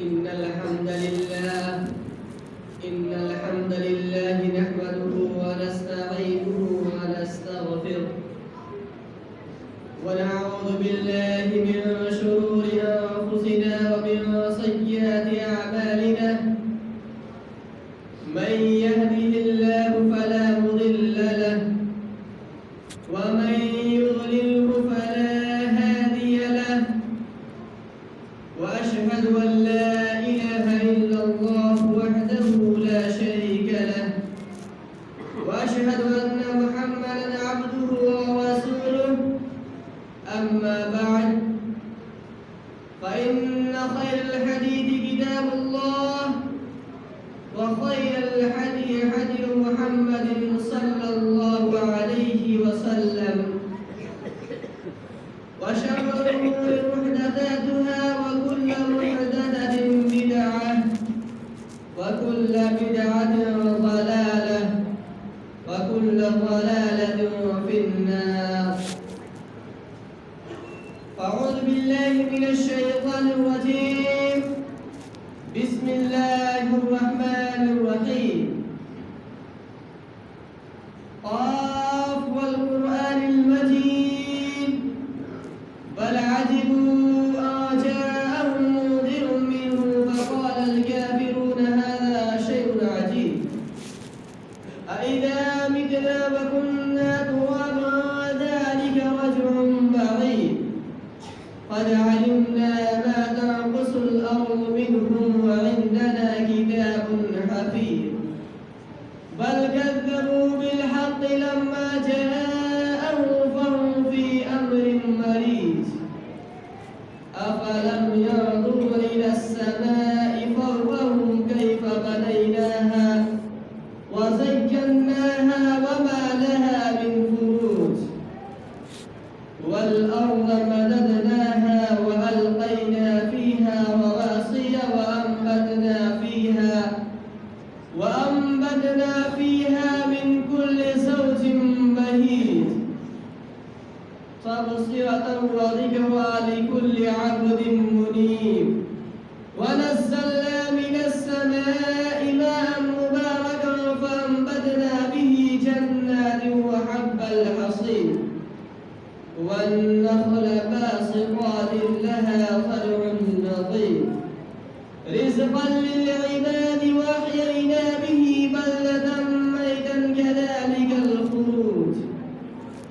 إن الحمد لله نحمده ونستعينه ونستغفره ونعوذ بالله من شرور أنفسنا ومن سيئات أعمالنا من يهده الله فلا مضل له ومن يضلله فلا هادي له وأشهد أن لا إله إلا الله وحده لا شريك له وأشهد أن محمدا عبده ورسوله أما بعد فإن خير الحديث كتاب الله وخير الحدي حدي محمد صلى الله عليه وسلم وشر الأمور محدثاتها وكل محدثة بدعة وكل بدعة ضلالة وكل ضلالة في النار. أعوذ بالله من الشيطان الرجيم. بسم الله الرحمن الرحيم. قاف والقرآن المجيد بل عجبوا أن جاءهم منذر منهم فقال الكافرون هذا شيء عجيب أإذا متنا وكنا ترابا ذلك رجع بعيد قد علمنا ما تنقص الأرض منهم وعندنا كتاب حفيظ بل كذبوا بالحق لما جاءهم فهم في أمر مريج أفلم ينظروا إلى السماء فوقهم كيف بنيناها وزيناها وما لها من فروج والأرض مددناها وألقينا فيها رواسي وأنبتنا فيها من كل زوج بهيج تبصرة وذكرى لكل عبد منيب ونزلنا من السماء ماء مباركا فأنبتنا به جنات وحب الحصيد والنخل باسقات لها طلع نضيد رزقا للعباد وأحيينا به بلدة ميتا كذلك الخروج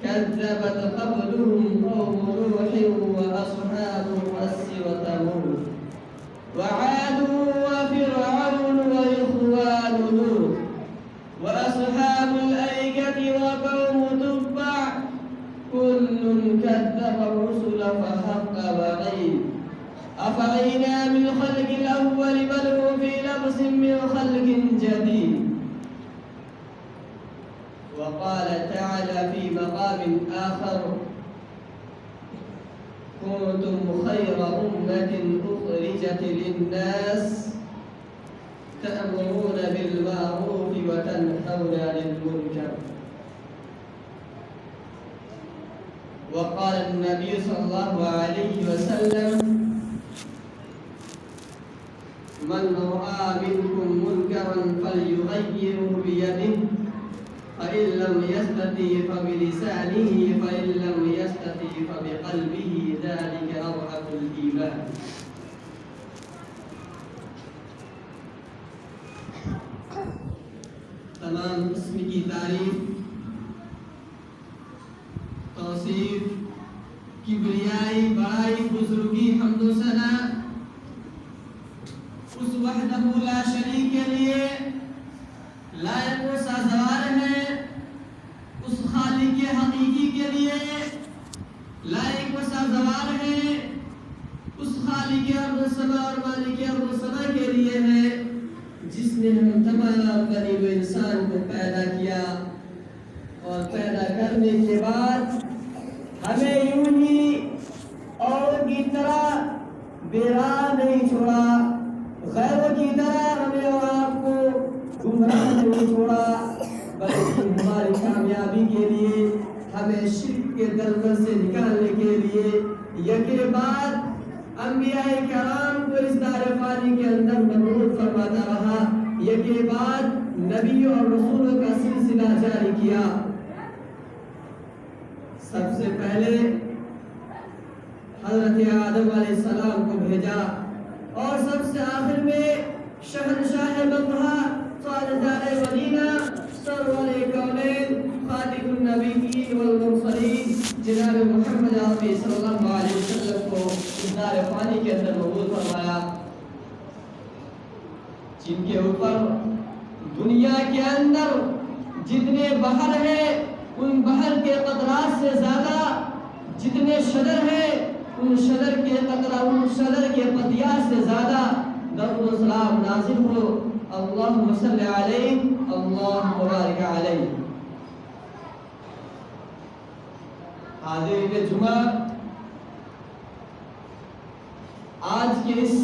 كذبت قبلهم قوم نوح وأصحاب الرس وثمود وعاد وفرعون وإخوان لوط وأصحاب الأيكة وقوم تبع كل كذب الرسل فحق وعيد أفعينا من خلق الأول بل هم في لبس من خلق جديد. وقال تعالى في مقام آخر كنتم خير أمة أخرجت للناس تأمرون بالمعروف وتنهون عن المنكر. وقال النبي صلى الله عليه وسلم من رأى منكم منكرا فليغيره بيده فإن لم يستطع فبلسانه فإن لم يستطع فبقلبه ذلك أضعف الإيمان. تمام قسم کی تعریف توصیف کبریائی بڑائی بزرگی حمد و ثنا اس وحدہ لا شریک کے لیے لائق و سازگار ہے، اس خالق حقیقی کے لیے لائق و سازگار ہے، اس خالق ارض و سما اور مالک ارض و سما کے لیے ہے جس نے ہم تمام بنی و انسان کو پیدا کیا اور پیدا کرنے کے بعد ہمیں یوں ہی اور کی طرح بے راہ نہیں چھوڑا، غیروں کی طرح ہمیں اور آپ کو گمراہ نہیں چھوڑا، بلکہ ہماری کامیابی کے لیے ہمیں شرک کے دلدل سے نکالنے کے لیے یکے بعد انبیاء کرام کو اس دار فانی کے اندر مبعوث فرماتا رہا، یہ کے بعد نبی اور رسولوں کا سلسلہ جاری کیا۔ سب سے پہلے حضرت آدم علیہ السلام کو بھیجا، اور سب سے آخر میں شہنشاہ مکہ، تاجدار مدینہ، سرور کونین، خاتم النبیین والمرسلین جناب محمد عربی صلی اللہ علیہ وسلم کو اس دار فانی کے اندر مبعوث فرمایا، جن کے اوپر دنیا کے اندر جتنے بحر ہیں ان بحر کے قطرات سے زیادہ، جتنے شجر ہیں ان شجر کے قطرہ، ان شجر کے پتیات سے زیادہ درود و سلام نازل ہو۔ اللہم صلی علیہ، اللہم بارک علیہ۔ حاضرین جمعہ، آج کے اس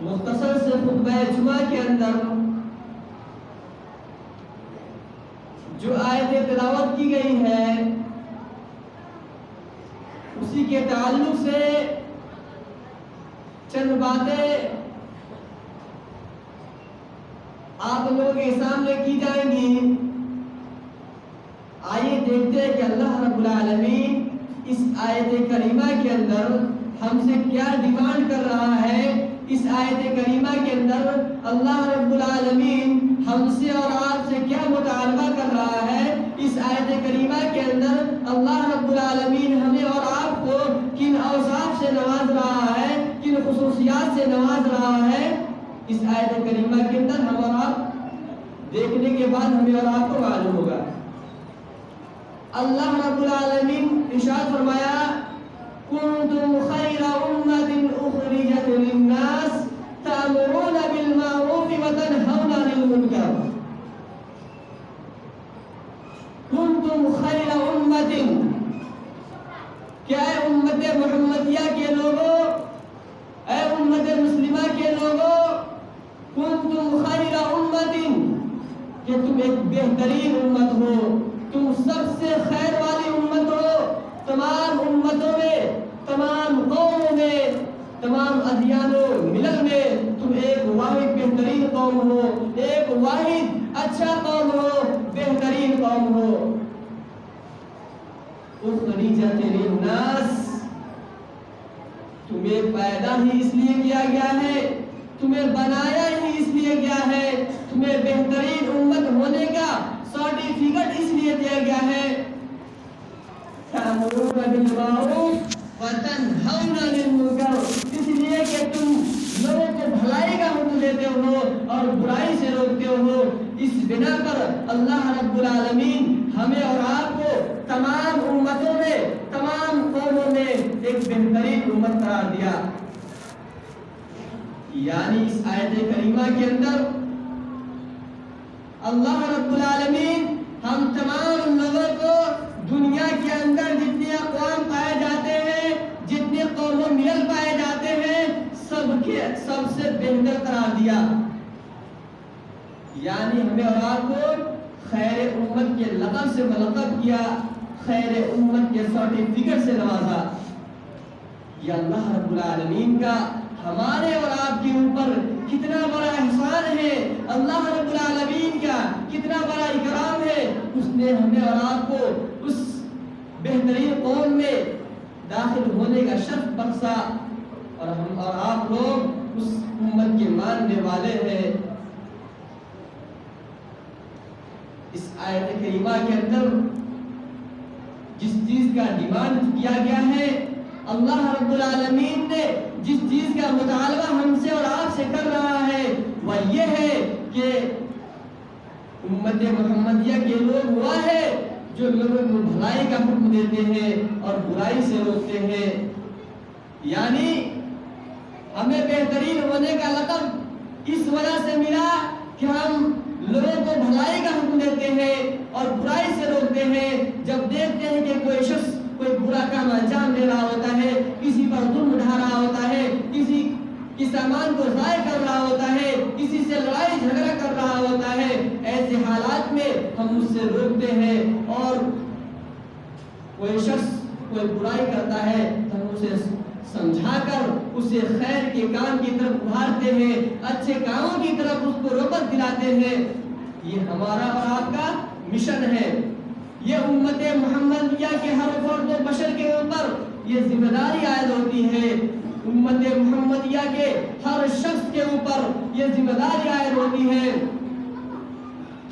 مختصر سے خطبہ جمعہ کے اندر جو آیت تلاوت کی گئی ہے اسی کے تعلق سے چند باتیں آپ لوگوں کے سامنے کی جائیں گی۔ آئیے دیکھتے ہیں کہ اللہ رب العالمین اس آیت کریمہ کے اندر ہم سے کیا ڈیمانڈ کر رہا ہے۔ اس آیت کریمہ کے اندر اللہ رب العالمین ہم سے اور آپ سے کیا مطالبہ کر رہا ہے۔ اس آیت کریمہ کے اندر اللہ رب العالمین ہمیں اور آپ کو کن اوصاف سے نواز رہا ہے، کن خصوصیات سے نواز رہا ہے، اس آیت کریمہ کے اندر ہم اور آپ دیکھنے کے بعد ہمیں اور آپ کو معلوم ہوگا۔ اللہ رب العالمین ارشاد فرمایا، کنتم خیر امت اخرجت للناس تأمرون بالمعروف وتنہون عن المنکر۔ کنتم خیر امت، کیا اے امت محمدیہ کے لوگوں، اے امت مسلمہ کے لوگوں، کنتم خیر امت، کہ تم ایک بہترین امت ہو، تم سب سے خیر والی امت ہو۔ تمام امتوں میں، تمام قوموں میں، تمام ادیان و ملل میں تم ایک واحد بہترین قوم ہو، ایک واحد اچھا قوم ہو، بہترین قوم ہو۔ اخرجت للناس، تمہیں پیدا ہی اس لیے کیا گیا ہے، تمہیں بنایا ہی اس لیے گیا ہے، تمہیں بہترین امت ہونے کا سرٹیفکیٹ اس لیے دیا گیا ہے۔ تأمرون بالمعروف وتنہون عن المنکر، اس لیے کہ تم لوگوں کو بھلائی کا حکم دیتے ہو اور برائی سے روکتے ہو۔ اس بنا پر اللہ رب العالمین ہمیں اور آپ کو تمام امتوں میں، تمام قوموں میں ایک بہترین امت قرار دیا۔ یعنی اس آیت کریمہ کے اندر اللہ رب العالمین ہم تمام لوگوں کو دنیا کے اندر جتنے اقوام پائے جاتے ہیں، جتنے قوم و ملل پائے جاتے ہیں، سب سے بہتر قرار دیا۔ یعنی ہمیں اور آپ کو خیر امت کے لقب سے ملقب کیا، خیر امت کے سرٹیفکیٹ سے نوازا۔ یہ اللہ رب العالمین کا ہمارے اور آپ کے اوپر کتنا بڑا احسان ہے، اللہ رب العالمین کا کتنا بڑا اکرام ہے۔ اس نے ہمیں اور آپ کو اس بہترین قوم میں داخل ہونے کا شرف بخشا، اور ہم اور آپ لوگ اس امت کے ماننے والے ہیں۔ اس آیت کریمہ کے اندر جس چیز کا ڈیمانڈ کیا گیا ہے، اللہ رب العالمین نے جس چیز کا مطالبہ ہم سے اور آپ سے کر رہا ہے وہ یہ ہے کہ امت محمدیہ کے لوگ وہ ہے جو لوگوں کو بھلائی کا حکم دیتے ہیں اور برائی سے روکتے ہیں۔ یعنی ہمیں بہترین ہونے کا لقب اس وجہ سے ملا کہ ہم لوگوں کو بھلائی کا حکم دیتے ہیں اور برائی سے روکتے ہیں۔ جب دیکھتے ہیں کہ کوئی شخص کوئی برا کام انجام دے رہا ہوتا ہے، کسی پر ظلم ڈھا رہا ہوتا ہے، کسی کی سامان کو ضائع کر رہا ہوتا ہے، کسی سے لڑائی جھگڑا کر رہا ہوتا ہے، ایسے حالات میں ہم اس سے روکتے ہیں۔ اور کوئی شخص کوئی برائی کرتا ہے تو ہم اسے سمجھا کر اسے خیر کے کام کی طرف ابھارتے ہیں، اچھے کاموں کی طرف اس کو رغبت دلاتے ہیں۔ یہ ہمارا اور آپ کا مشن ہے۔ یہ امت محمدیہ کے ہر فرد و بشر کے اوپر یہ ذمہ داری عائد ہوتی ہے۔ امت محمدیہ کے ہر شخص کے اوپر یہ ذمہ داری عائد ہوتی ہے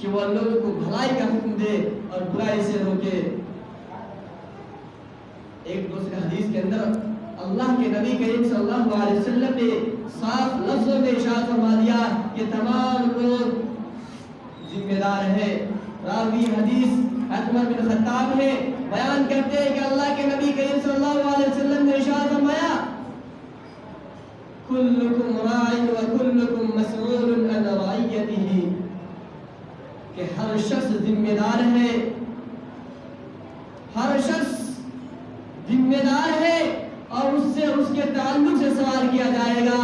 کہ وہ لوگوں کو بھلائی کا حکم دے اور برائی سے روکے۔ ایک دوسرے حدیث کے اندر اللہ کے نبی کریم صلی اللہ علیہ وسلم نے صاف لفظوں میں ارشاد فرما دیا کہ تمام لوگ ذمہ دار ہیں۔ راوی حدیث عمر بن خطاب نے بیان کرتے ہیں کہ اللہ کے نبی کریم صلی اللہ علیہ وسلم نے ارشاد فرمایا کلکم راع و کلکم مسئول عن رعیتہ، کہ ہر شخص ذمہ دار ہے، ہر شخص ذمہ دار ہے اور اس سے اس کے تعلق سے سوال کیا جائے گا۔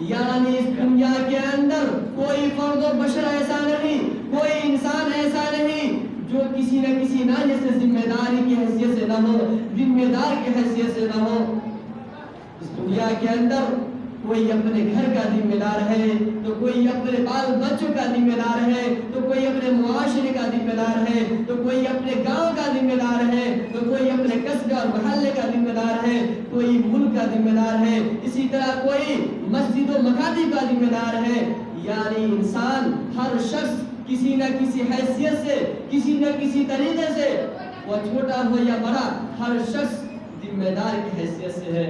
یعنی اس دنیا کے اندر کوئی فرد و بشر ایسا نہیں، کوئی انسان ایسا نہیں جو کسی نہ کسی ناحیے سے ذمہ داری کی حیثیت سے نہ ہو، ذمہ دار کی حیثیت سے نہ ہو۔ اس دنیا کے اندر کوئی اپنے گھر کا ذمہ دار ہے، تو کوئی اپنے بال بچوں کا ذمہ دار ہے، تو کوئی اپنے معاشرے کا ذمہ دار ہے، تو کوئی اپنے گاؤں کا ذمہ دار ہے، تو کوئی اپنے قصبے اور محلے کا ذمہ دار ہے، کوئی ملک کا ذمہ دار ہے، اسی طرح کوئی مسجد و مکاتب کا ذمہ دار ہے۔ یعنی انسان ہر شخص کسی نہ کسی حیثیت سے، کسی نہ کسی طریقے سے، وہ چھوٹا ہو یا بڑا، ہر شخص ذمہ دار کی حیثیت سے ہے۔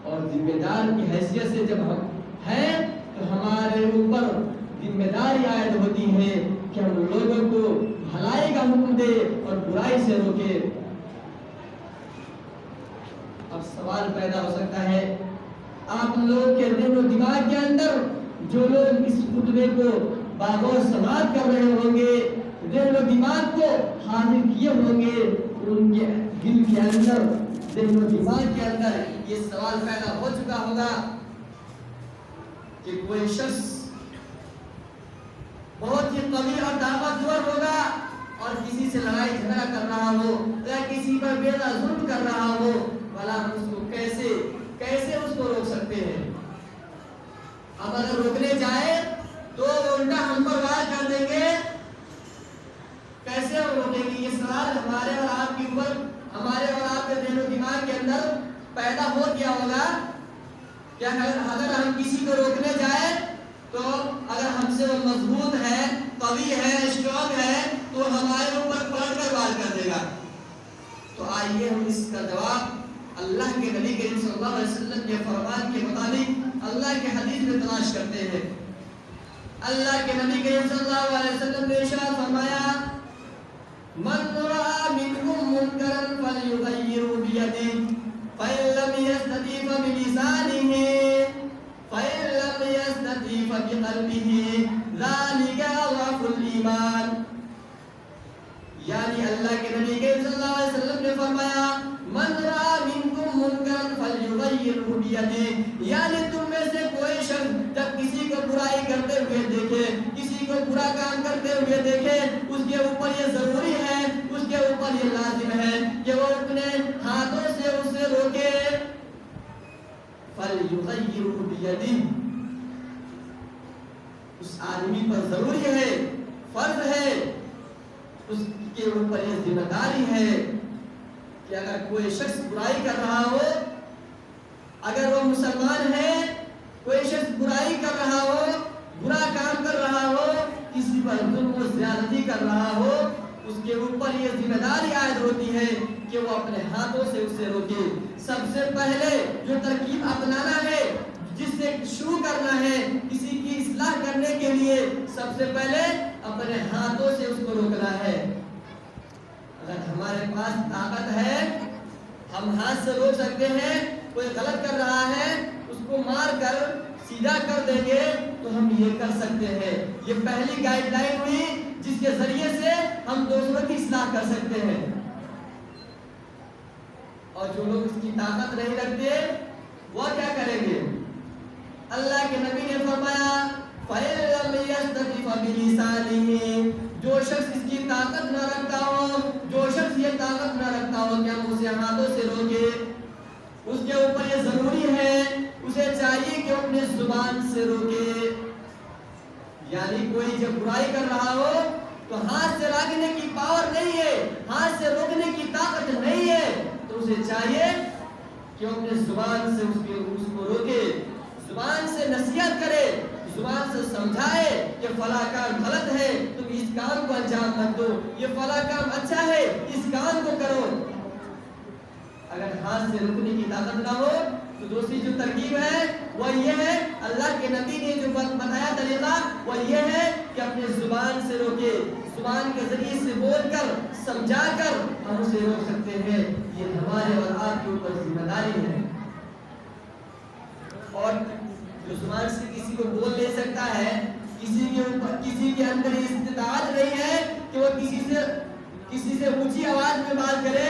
اور ذمہ دار کی حیثیت سے جب ہم ہیں تو ہمارے اوپر ذمہ داری عائد ہوتی ہے کہ ہم لوگوں کو بھلائی کا حکم دے اور برائی سے روکے۔ اب سوال پیدا ہو سکتا ہے آپ لوگ کے ذہن و دماغ کے اندر، جو لوگ اس خطبے کو باغور سماعت کر رہے ہوں گے، ذہن و دماغ کو حاضر کیے ہوں گے، ان کے دل کے اندر، ذہن و دماغ کے اندر یہ سوال پیدا ہو چکا ہوگا کہ کوئی شخص بہت ہی قوی اور طاقتور ہوگا اور کسی سے لڑائی جھگڑا کر رہا ہو یا کسی پر بے ظلم کر رہا ہو، بھلا ہم اس کو کیسے اس کو روک سکتے ہیں؟ اب اگر روکنے جائے تو وہ الٹا ہم پر وار کر دیں گے، کیسے ہم روکیں گے؟ یہ سوال ہمارے اور آپ کے اوپر، ہمارے اور آپ کے ذہن و دماغ کے اندر پیدا ہو گیا ہوگا کہ اگر ہم کسی کو روکنے جائیں تو اگر ہم سے وہ مضبوط ہے، قوی ہے، اسٹرانگ ہے تو ہمارے اوپر پلٹ کر وار کر دے گا۔ تو آئیے ہم اس کا جواب اللہ کے نبی کریم صلی اللہ علیہ وسلم کے فرمان کے مطابق اللہ کے حدیث میں تلاش کرتے ہیں۔ اللہ کے نبی کریم صلی اللہ علیہ وسلم نے ارشاد فرمایا من رأى منكم منكرا فليغيره بيده فإن لم يستطع فبلسانه فإن لم يستطع فبقلبه ذلك أضعف الإيمان۔ یعنی اللہ کے نبی کریم صلی اللہ علیہ وسلم نے فرمایا من رأى منكم منكرا فليغيره بيده، یعنی تم میں سے کوئی شخص جب کسی کو برائی کرتے ہوئے دیکھے، کسی کو برا کام کرتے ہوئے دیکھے، اس کے اوپر یہ ضروری ہے، اس کے اوپر یہ لازم ہے کہ وہ اپنے ہاتھوں سے اسے روکے۔ فليغيره بيده، اس آدمی پر ضروری ہے، فرض ہے، اس کے اوپر یہ ذمہ داری ہے کہ اگر کوئی شخص برائی کر رہا ہو، اگر وہ مسلمان ہے، کوئی شخص برائی کر رہا ہو، برا کام کر رہا ہو، کسی پر ظلم و زیادتی کر رہا ہو، اس کے اوپر یہ ذمہ داری عائد ہوتی ہے کہ وہ اپنے ہاتھوں سے اسے روکے۔ سب سے پہلے جو ترکیب اپنانا ہے، جس سے شروع کرنا ہے کسی کی اصلاح کرنے کے لیے، سب سے پہلے اپنے ہاتھوں سے اس کو روکنا ہے۔ اگر ہمارے پاس طاقت ہے، ہم ہاتھ سے روک سکتے ہیں، کوئی غلط کر رہا ہے اس کو مار کر سیدھا کر دیں گے تو ہم یہ کر سکتے ہیں۔ یہ پہلی گائیڈ لائن ہوئی جس کے ذریعے سے ہم دوسروں کی اصلاح کر سکتے ہیں۔ اور جو لوگ اس کی طاقت نہیں رکھتے وہ کیا کریں گے؟ اللہ کے نبی نے فرمایا فَإِن لَّمْ يَسْتَطِعْ فَبِلِسَانِهِ، جو شخص اس کی طاقت نہ رکھتا ہو، جو شخص یہ طاقت نہ رکھتا ہو کہ ہم اسے ہاتھوں سے روکے، اس کے ضروری ہے اسے چاہیے کہ اپنے زبان سے روکے. یعنی کوئی جب برائی کر رہا ہو تو ہاتھ سے روکنے کی پاور نہیں ہے, ہاتھ سے روکنے کی طاقت نہیں ہے, تو اسے چاہیے کہ اپنے زبان سے اس کو روکے, زبان سے نصیحت کرے, زبان سے سمجھائے کہ فلاں کام غلط ہے, تم اس کام کو انجام مت دو, یہ فلاں کام اچھا ہے, اس کام کو کرو. اگر ہاتھ سے روکنے کی طاقت نہ ہو تو دوسری جو ترکیب ہے وہ یہ ہے, اللہ کے نبی نے جو بتایا طریقہ وہ یہ ہے کہ اپنے زبان سے روکے, زبان کے ذریعے سے بول کر سمجھا کر ہم اسے روک سکتے ہیں. یہ ہمارے اور آپ کے اوپر ذمہ داری ہے. اور جو زبان سے کسی کو بول نہیں سکتا ہے, کسی کے اندر استطاعت نہیں ہے کہ وہ کسی سے اونچی آواز میں بات کرے,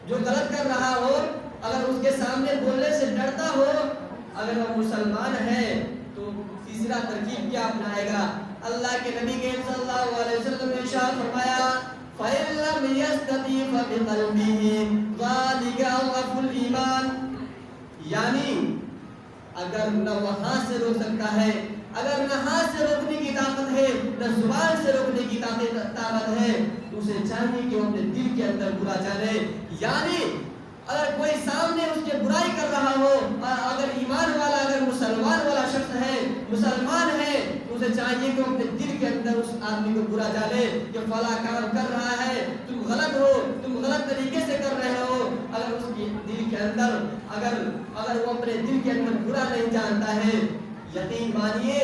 جو غلط کر رہا ہو اگر اس کے سامنے بولنے سے ڈرتا ہو, اگر وہ مسلمان ہے تو تیسرا ترکیب کیا اپنائے گا؟ اللہ کے نبی صلی اللہ علیہ وسلم نے ارشاد فرمایا فَإِن لَّمْ يَسْتَطِعْ فَبِقَلْبِهِ ذَلِكَ أَضْعَفُ الْإِيمَانِ. یعنی اگر نہ وہ ہاتھ سے روک سکتا ہے, اگر نہ ہاتھ سے روکنے کی طاقت ہے, نہ زبان سے روکنے کی طاقت ہے, تو اسے چاہیے کہ وہ اپنے دل کے اندر برا جانے. یعنی اگر کوئی سامنے اس کے برائی کر رہا ہو, اگر ایمان والا, اگر مسلمان والا شخص ہے, مسلمان ہے, تو اسے چاہیے کہ اپنے دل کے اندر اس آدمی کو برا جانے کہ فلاں کام کر رہا ہے, تم غلط ہو, تم غلط طریقے سے کر رہے ہو. اگر اس کے دل کے اندر اگر وہ اپنے دل کے اندر برا نہیں جانتا ہے, یقین مانیے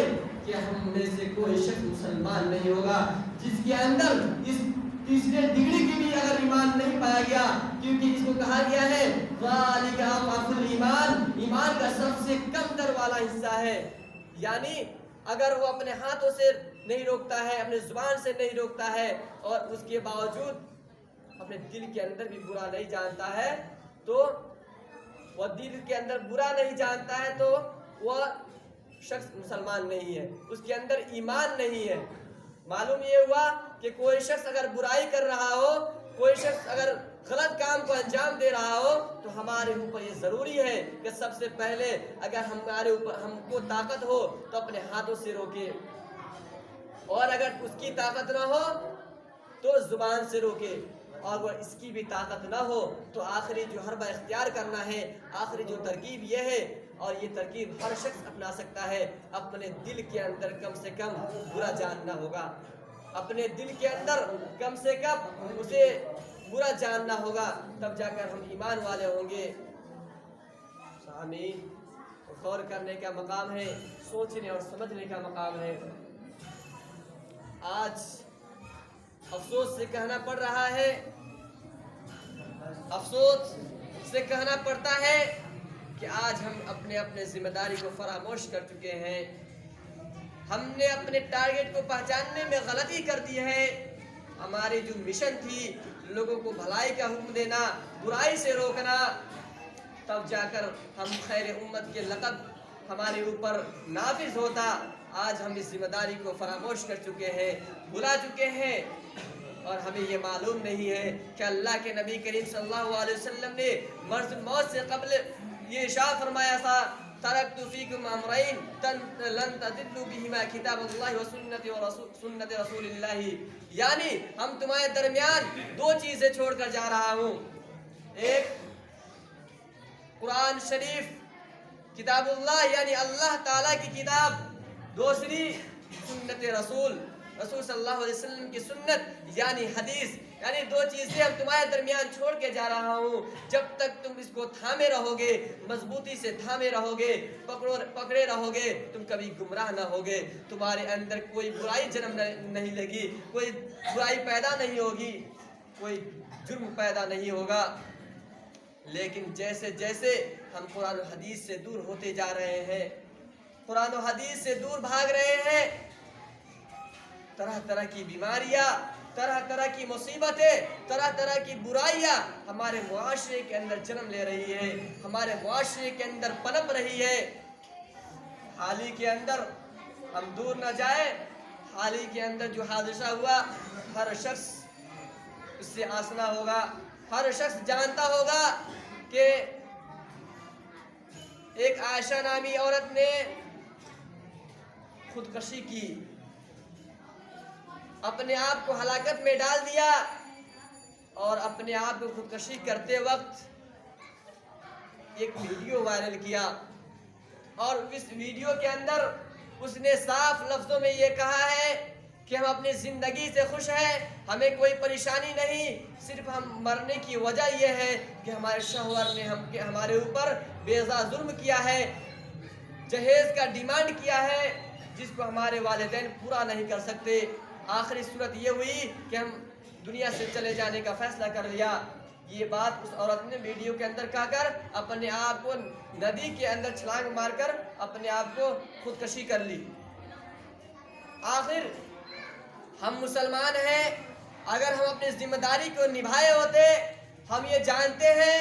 کہ ہم میں سے کوئی شخص مسلمان نہیں ہوگا جس کے اندر اس تیسرے ڈگری کی بھی اگر ایمان نہیں پایا گیا, کیونکہ اس کو کہا گیا ہے ذالک اضعف الایمان, ایمان کا سب سے کم تر والا حصہ ہے. یعنی اگر وہ اپنے ہاتھوں سے نہیں روکتا ہے, اپنے زبان سے نہیں روکتا ہے, اور اس کے باوجود اپنے دل کے اندر بھی برا نہیں جانتا ہے, تو وہ دل کے اندر برا نہیں جانتا ہے تو وہ شخص مسلمان نہیں ہے, اس کے اندر ایمان نہیں ہے. معلوم یہ ہوا کہ کوئی شخص اگر برائی کر رہا ہو, کوئی شخص اگر غلط کام کو انجام دے رہا ہو, تو ہمارے اوپر یہ ضروری ہے کہ سب سے پہلے اگر ہم کو طاقت ہو تو اپنے ہاتھوں سے روکے, اور اگر اس کی طاقت نہ ہو تو زبان سے روکے, اور وہ اس کی بھی طاقت نہ ہو تو آخری جو حربہ اختیار کرنا ہے, آخری جو ترکیب یہ ہے, اور یہ ترکیب ہر شخص اپنا سکتا ہے, اپنے دل کے اندر کم سے کم برا جاننا ہوگا, اپنے دل کے اندر کم سے کم اسے برا جاننا ہوگا, تب جا کر ہم ایمان والے ہوں گے. سامعین, غور کرنے کا مقام ہے, سوچنے اور سمجھنے کا مقام ہے. آج افسوس سے کہنا پڑ رہا ہے, افسوس سے کہنا پڑتا ہے کہ آج ہم اپنے ذمہ داری کو فراموش کر چکے ہیں. ہم نے اپنے ٹارگٹ کو پہچاننے میں غلطی کر دی ہے. ہماری جو مشن تھی لوگوں کو بھلائی کا حکم دینا, برائی سے روکنا, تب جا کر ہم خیر امت کے لقب ہمارے اوپر نافذ ہوتا. آج ہم اس ذمہ داری کو فراموش کر چکے ہیں, بھلا چکے ہیں, اور ہمیں یہ معلوم نہیں ہے کہ اللہ کے نبی کریم صلی اللہ علیہ وسلم نے مرض موت سے قبل یہ ارشاد فرمایا تھا ترکت فیکم امرین لن تضلوا بہما کتاب اللہ و سنت رسول اللہ. یعنی ہم تمہارے درمیان دو چیزیں چھوڑ کر جا رہا ہوں, ایک قرآن شریف کتاب اللہ یعنی اللہ تعالیٰ کی کتاب, دوسری سنت رسول صلی اللہ علیہ وسلم کی سنت یعنی حدیث. یعنی دو چیزیں ہم تمہارے درمیان چھوڑ کے جا رہا ہوں. جب تک تم اس کو تھامے رہو گے, مضبوطی سے تھامے رہو گے, پکڑے رہو گے, تم کبھی گمراہ نہ ہوگے. تمہارے اندر کوئی برائی جنم نہیں لگی, کوئی برائی پیدا نہیں ہوگی, کوئی جرم پیدا نہیں ہوگا. لیکن جیسے جیسے ہم قرآن و حدیث سے دور ہوتے جا رہے ہیں, قرآن و حدیث سے دور بھاگ رہے ہیں, طرح طرح کی بیماریاں, طرح طرح کی مصیبتیں, طرح طرح کی برائیاں ہمارے معاشرے کے اندر جنم لے رہی ہے, ہمارے معاشرے کے اندر پنپ رہی ہے. حال ہی کے اندر ہم دور نہ جائیں, حال ہی کے اندر جو حادثہ ہوا ہر شخص اس سے آشنا ہوگا, ہر شخص جانتا ہوگا کہ ایک عائشہ نامی عورت نے خودکشی کی، اپنے آپ کو ہلاکت میں ڈال دیا اور اپنے آپ کو خودکشی کرتے وقت ایک ویڈیو وائرل کیا، اور اس ویڈیو کے اندر اس نے صاف لفظوں میں یہ کہا ہے کہ ہم اپنی زندگی سے خوش ہیں، ہمیں کوئی پریشانی نہیں، صرف ہم مرنے کی وجہ یہ ہے کہ ہمارے شوہر نے ہمارے اوپر بے جا ظلم کیا ہے، جہیز کا ڈیمانڈ کیا ہے جس کو ہمارے والدین پورا نہیں کر سکتے۔ آخری صورت یہ ہوئی کہ ہم دنیا سے چلے جانے کا فیصلہ کر لیا۔ یہ بات اس عورت نے ویڈیو کے اندر کہا کر اپنے آپ کو ندی کے اندر چھلانگ مار کر اپنے آپ کو خودکشی کر لی۔ آخر ہم مسلمان ہیں، اگر ہم اپنی ذمہ داری کو نبھائے ہوتے، ہم یہ جانتے ہیں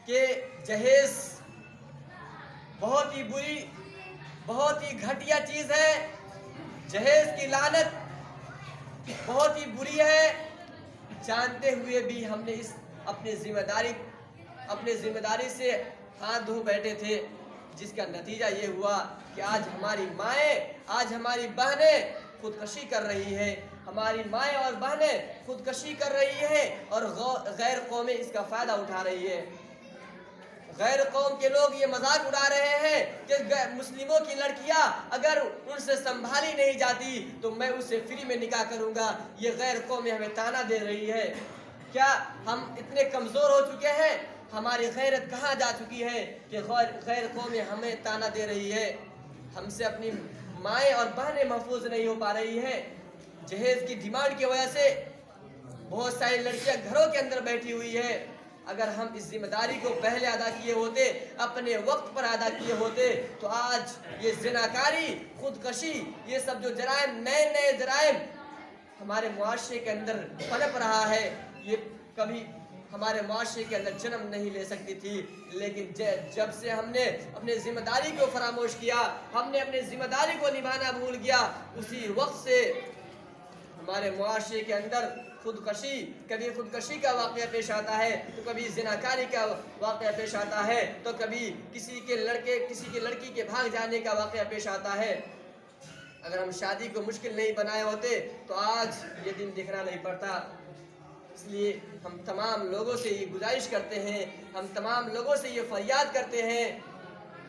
کہ جہیز بہت ہی بری، بہت ہی گھٹیا چیز ہے، جہیز کی لعنت بہت ہی بری ہے، جانتے ہوئے بھی ہم نے اپنی ذمہ داری سے ہاتھ دھو بیٹھے تھے، جس کا نتیجہ یہ ہوا کہ آج ہماری مائیں، آج ہماری بہنیں خودکشی کر رہی ہے، ہماری مائیں اور بہنیں خودکشی کر رہی ہیں اور غیر قومیں اس کا فائدہ اٹھا رہی ہے۔ غیر قوم کے لوگ یہ مذاق اڑا رہے ہیں کہ مسلموں کی لڑکیاں اگر ان سے سنبھالی نہیں جاتی تو میں اس سے فری میں نکاح کروں گا، یہ غیر قومیں ہمیں تانا دے رہی ہے۔ کیا ہم اتنے کمزور ہو چکے ہیں؟ ہماری غیرت کہاں جا چکی ہے کہ غیر قومیں ہمیں تانا دے رہی ہے؟ ہم سے اپنی مائیں اور بہنیں محفوظ نہیں ہو پا رہی ہیں۔ جہیز کی ڈیمانڈ کی وجہ سے بہت ساری لڑکیاں گھروں کے اندر بیٹھی ہوئی ہے۔ اگر ہم اس ذمہ داری کو پہلے ادا کیے ہوتے، اپنے وقت پر ادا کیے ہوتے، تو آج یہ زناکاری، خودکشی، یہ سب جو جرائم، نئے جرائم ہمارے معاشرے کے اندر پنپ رہا ہے، یہ کبھی ہمارے معاشرے کے اندر جنم نہیں لے سکتی تھی۔ لیکن جب سے ہم نے اپنے ذمہ داری کو فراموش کیا، ہم نے اپنے ذمہ داری کو نبھانا بھول گیا، اسی وقت سے ہمارے معاشرے کے اندر کبھی خودکشی کا واقعہ پیش آتا ہے، تو کبھی زناکاری کا واقعہ پیش آتا ہے، تو کبھی کسی کی لڑکی کے بھاگ جانے کا واقعہ پیش آتا ہے۔ اگر ہم شادی کو مشکل نہیں بنائے ہوتے تو آج یہ دن دیکھنا نہیں پڑتا۔ اس لیے ہم تمام لوگوں سے یہ گزارش کرتے ہیں، ہم تمام لوگوں سے یہ فریاد کرتے ہیں،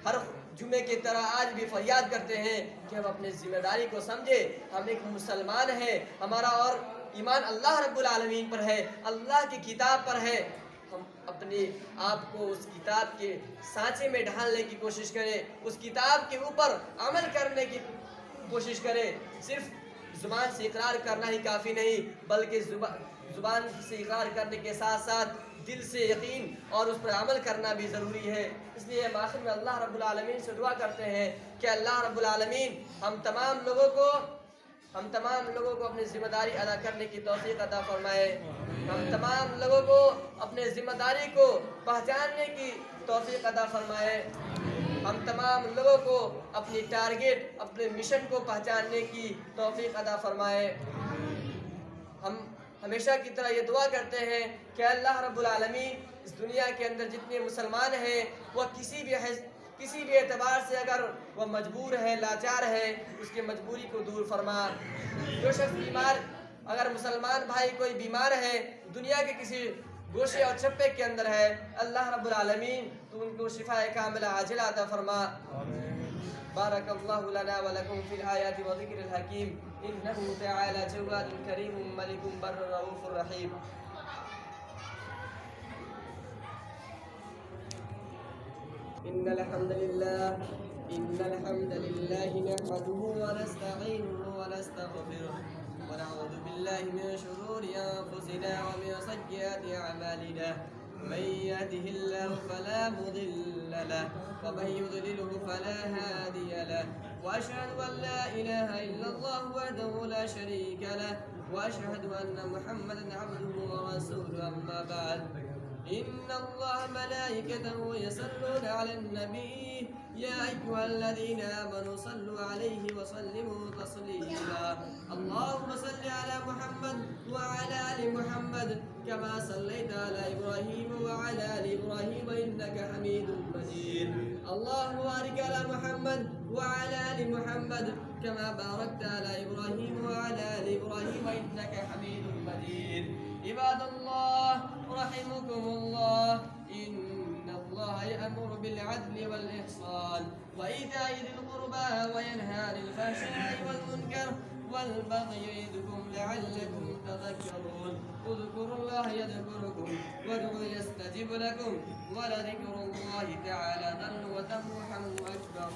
ہر جمعے کی طرح آج بھی فریاد کرتے ہیں کہ ہم اپنی ذمہ داری کو سمجھے۔ ہم ایک مسلمان ہیں، ہمارا اور ایمان اللہ رب العالمین پر ہے، اللہ کی کتاب پر ہے۔ ہم اپنے آپ کو اس کتاب کے سانچے میں ڈھالنے کی کوشش کریں، اس کتاب کے اوپر عمل کرنے کی کوشش کریں۔ صرف زبان سے اقرار کرنا ہی کافی نہیں، بلکہ زبان سے اقرار کرنے کے ساتھ ساتھ دل سے یقین اور اس پر عمل کرنا بھی ضروری ہے۔ اس لیے ہم آخر میں اللہ رب العالمین سے دعا کرتے ہیں کہ اللہ رب العالمین ہم تمام لوگوں کو اپنی ذمہ داری ادا کرنے کی توفیق عطا فرمائے، ہم تمام لوگوں کو اپنے ذمہ داری کو پہچاننے کی توفیق عطا فرمائے، ہم تمام لوگوں کو اپنی ٹارگٹ، اپنے مشن کو پہچاننے کی توفیق عطا فرمائے۔ ہم ہمیشہ کی طرح یہ دعا کرتے ہیں کہ اللہ رب العالمین اس دنیا کے اندر جتنے مسلمان ہیں وہ کسی بھی اعتبار سے اگر وہ مجبور ہے، لاچار ہے، اس کی مجبوری کو دور فرما۔ جو شخص بیمار، اگر مسلمان بھائی کوئی بیمار ہے، دنیا کے کسی گوشے اور چھپے کے اندر ہے، اللہ رب العالمین تو ان کو شفاء کاملہ عاجلہ عطا فرما۔ بارک اللہ لنا ولکم فی الآیات وذکر الحکیم، انہ تعالی جواد کریم ملک بر رؤوف رحیم۔ إن الحمد لله نحمده ونستعينه ونستغفره ونعوذ بالله من شرور أنفسنا ومن سيئات أعمالنا، من يهده الله فلا مضل له ومن يضلله فلا هادي له، وأشهد أن لا إله إلا الله وحده لا شريك له، وأشهد أن محمدا عبده ورسوله، أما بعد، إن الله ملائكته يصلون على النبي يا أيها الذين آمنوا صلوا عليه وسلموا تسليما، اللهم صل على محمد وعلى آل محمد كما كما صليت على إبراهيم وعلى آل إبراهيم إنك حميد مجيد. اللهم بارك على محمد وعلى آل محمد كما باركت على إبراهيم وعلى آل إبراهيم إنك حميد مجيد. عباد الله رحمكم الله، إن الله يأمر بالعدل والإحسان وإيتاء ذي القربى وينهى عن الفحشاء والمنكر والبغي يعظكم لعلكم تذكرون. اذكروا الله يذكركم وادعوا يستجب لكم ولذكر الله تعالى ذل وتفرحا أكبر.